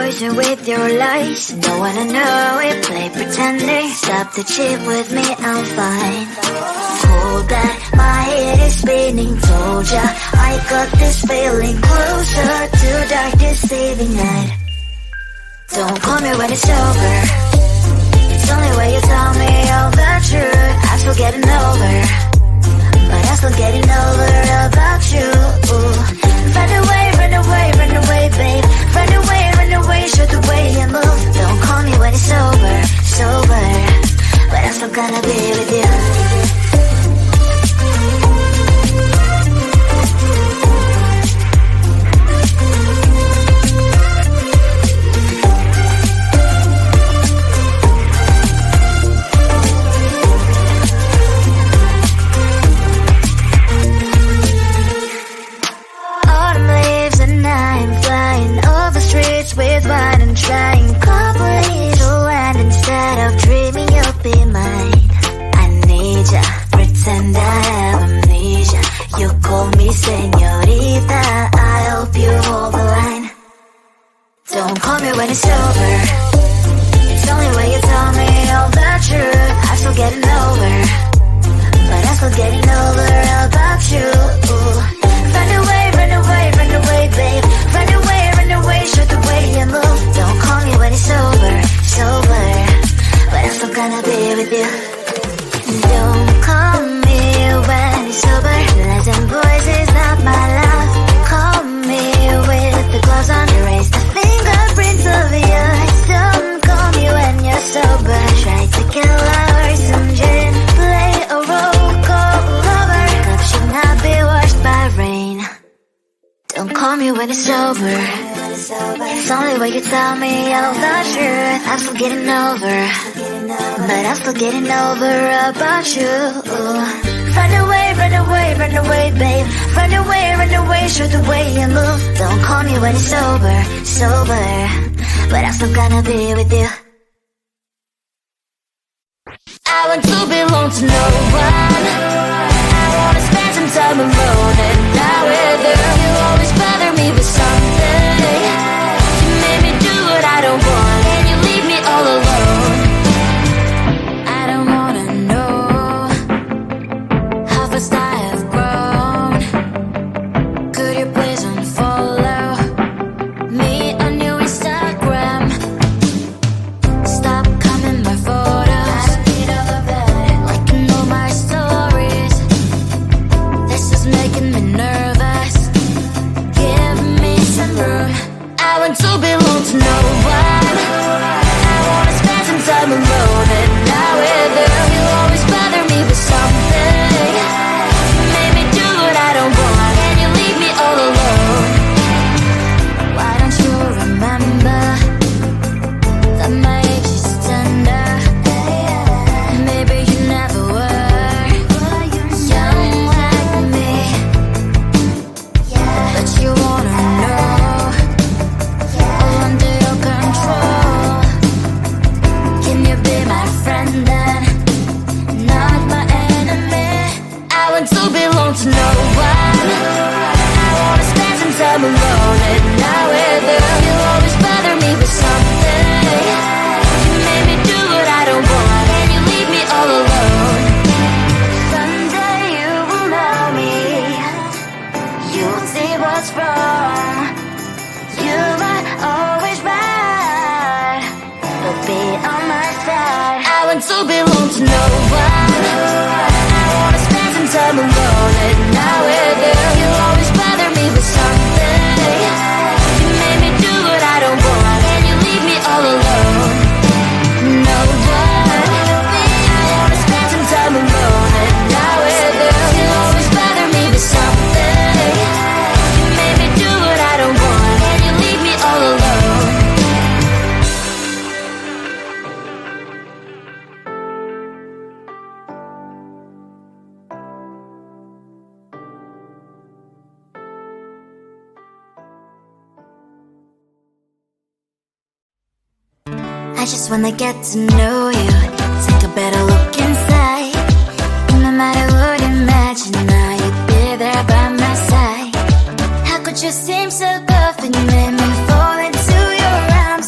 poison with your lies. Don't wanna know it, play pretending. Stop the cheat with me, I'm fine. Hold that, my head is spinning. Told ya, I got this feeling. Closer to dark deceiving night. Don't call me when it's over. It's only when you tell me all the truth. I'm still getting over, but I'm still getting over about you. Run away, run away, run away, babe. Run away, show the way you move. Don't call me when it's over, sober, but I'm still gonna be with you. With wine and trying coupling to land instead of dreaming you'll be mine. I need ya, pretend I have amnesia. You call me señorita, I hope you hold the line. Don't call me when it's over. It's only when you tell me all the truth. I'm still getting over, but I'm still getting over about you. Run away, run away, run away, babe. Run away, show the way you move. Don't call me when it's over, sober, but I'm still gonna be with you. Don't call me when it's over. Lies and boys is not my love. Call me with the gloves on. Erase the fingerprints of yours. Don't call me when you're sober. Try to kill hours, some gin. Play a role, call lover. Cup should not be washed by rain. Don't call me when it's over. It's only when you tell me all the truth. I'm still getting over, but I'm still getting over about you. Run away, run away, run away, babe. Run away, show the way you move. Don't call me when it's over, sober, but I'm still gonna be with you. I want to belong to no one. I wanna spend some time alone and not with you. You always bother me with something. You made me do what I don't want, and you leave me all alone. I don't wanna know how fast I have grown. Could you please unfollow me on your Instagram? Stop coming my photos, liking all my stories. This is making me nervous. Give me some room. I want to belong to no one. I wanna spend some time alone and not with you. You always bother me with something. You made me do what I don't want, and you leave me all alone. Why don't you remember that my age is tender? Maybe you never were young like me, but you wanna know all under your control. Can you be my friend then, not my enemy? I want to belong to no one. I wanna spend some time alone and not with you. You always bother me with something. You made me do what I don't want, and you leave me all alone. Someday you will know me. You'll see what's wrong. You might always right, but be on my side. I want to belong to no one. I wanna spend some time alone and not with you. You always bother me with something. You made me do what I don't want, and you leave me all alone. No one. I wanna spend some time alone and not with you. You always bother me with something. You made me do what I don't want, and you leave me all alone. I just wanna get to know you, take a better look inside. No matter what you imagine, now you'd be there by my side. How could you seem so good when you made me fall into your arms?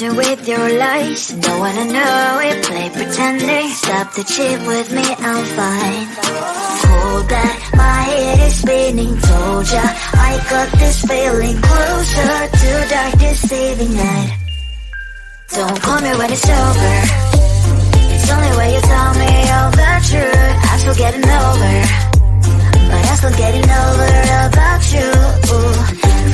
flirting with your lies. Don't wanna know it, play pretending. Stop the cheat with me, I'm fine. Hold that, my head is spinning. Told ya, I got this feeling. Closer to dark deceiving night. Don't call me when it's over. It's only when you tell me all the truth. I'm still getting over, but I'm still getting over about you.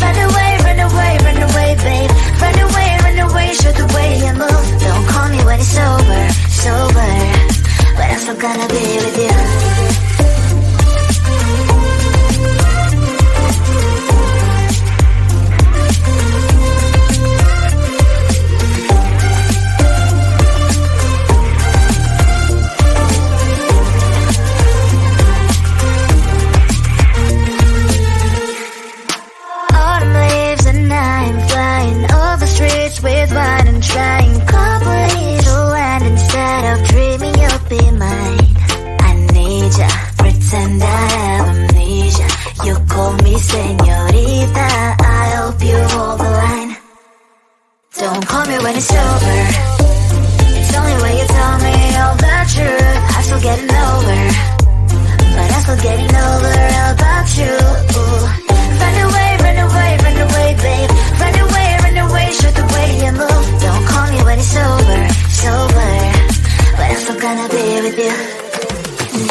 Run away, run away, run away, babe. Run away, show the way you move. Don't call me when it's over, sober, but I'm still gonna be with you. With wine and trying complete the land instead of dreaming you'll be mine. I need ya, pretend I have amnesia. You call me señorita, I hope you hold the line. Don't call me when it's over. It's only when you tell me all the truth. I'm still getting over, but I'm still getting over about you. Run away, run away, run away, babe. Run away, show the way you move. Don't call me when it's over, sober, but I'm still gonna be with you.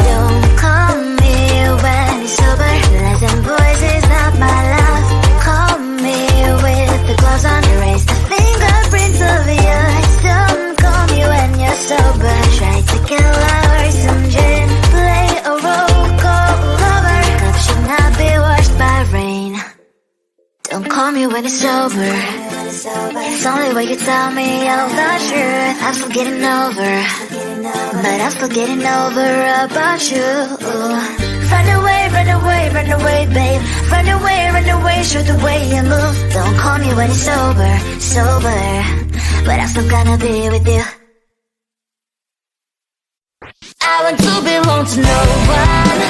Don't call me when it's sober. Lies and boys is not my love. Call me with the gloves on. Erase the fingerprints of your eyes. Don't call me when you're sober. Try to kill our some gin. Play a role called lover. Cup should not be washed by rain. Don't call me when it's over. It's only when you tell me all the truth. I'm still getting over, but I'm still getting over about you. Run away, run away, run away, babe. Run away, show the way you move. Don't call me when it's over, sober, but I'm still gonna be with you. I want to belong to no one.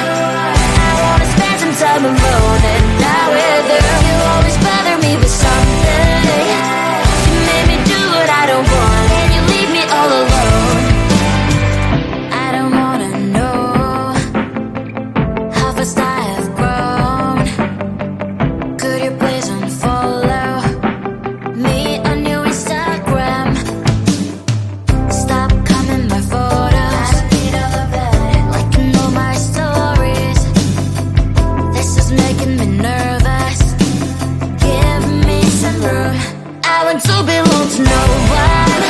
I wanna spend some time alone and not with you. You always bother me with something. You made me do what I don't want, and you leave me all alone. I don't wanna know how fast I have grown. Could you please unfollow me on your Instagram? Stop coming my photos. I need all of it, like you know my stories. This is making me nervous. Give me some room. I want to belong to no one.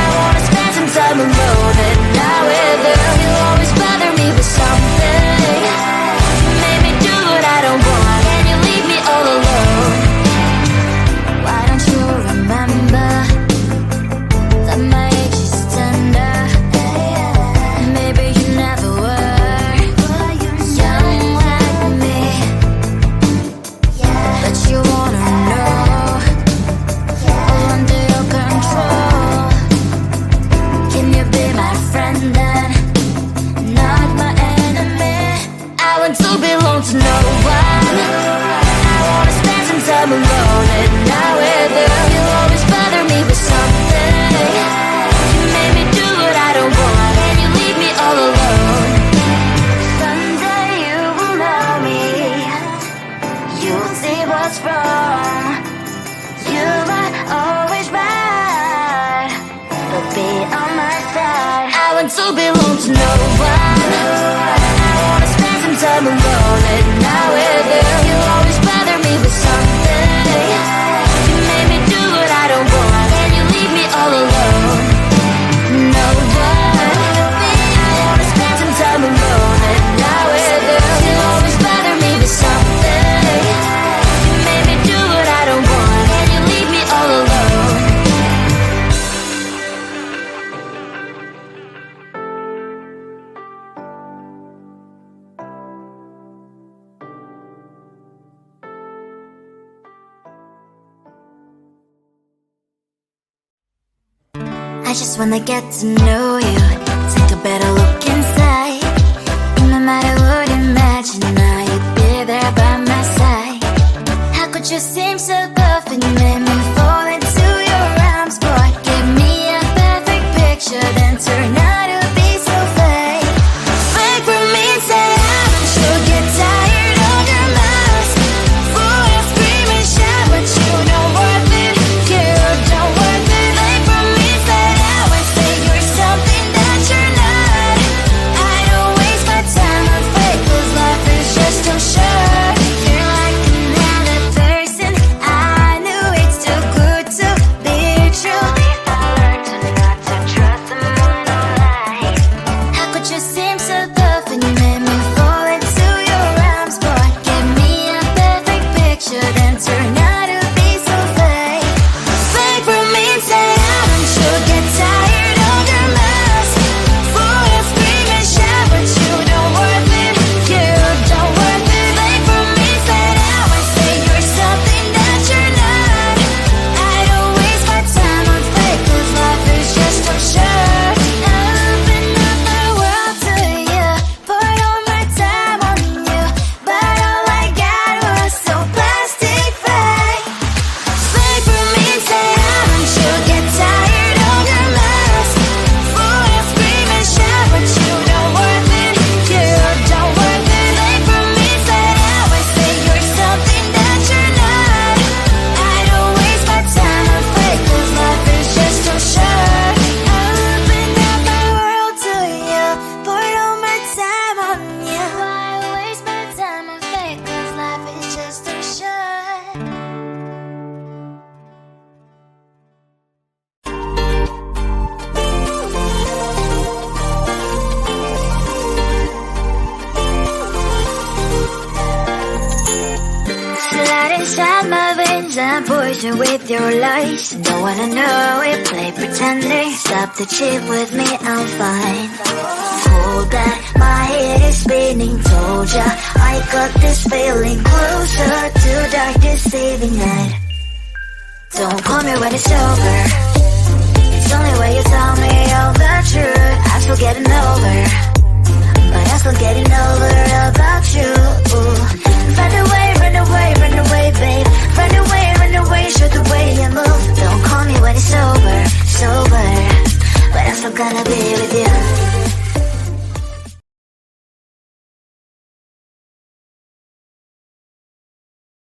I wanna spend some time alone and not with you. You always bother me with something. You made me do what I don't want, and you leave me all alone. Why don't you remember that my age is tender? Maybe you never were young like me, but you wanna know all under your control. Can you be my friend then, not my enemy? I want to belong to no one. I wanna spend some time alone and not with you. You always bother me with something. You made me do what I don't want, and you leave me all alone. Someday you will know me. You'll see what's wrong. You are always right, but be on my side. I want to belong to no one. I wanna spend some time alone and not with you. You always bother me with something. You made me do what I don't want, and you leave me all alone. No one. I wanna spend some time alone and not with you. You always bother me with something. You made me do what I don't want, and you leave me all alone. I just wanna get to know you, take a better look inside. No matter what, imagine now you'd be there by my side. How could you seem so perfect, made me fall into your arms? poison with your lies. Don't wanna know it, play pretending. Stop the cheat with me, I'm fine. Hold that, my head is spinning. Told ya, I got this feeling closer to dark deceiving night. Don't call me when it's over. It's only when you tell me all the truth. I'm still getting over, but I'm still getting over about you. Run away, babe. Run away,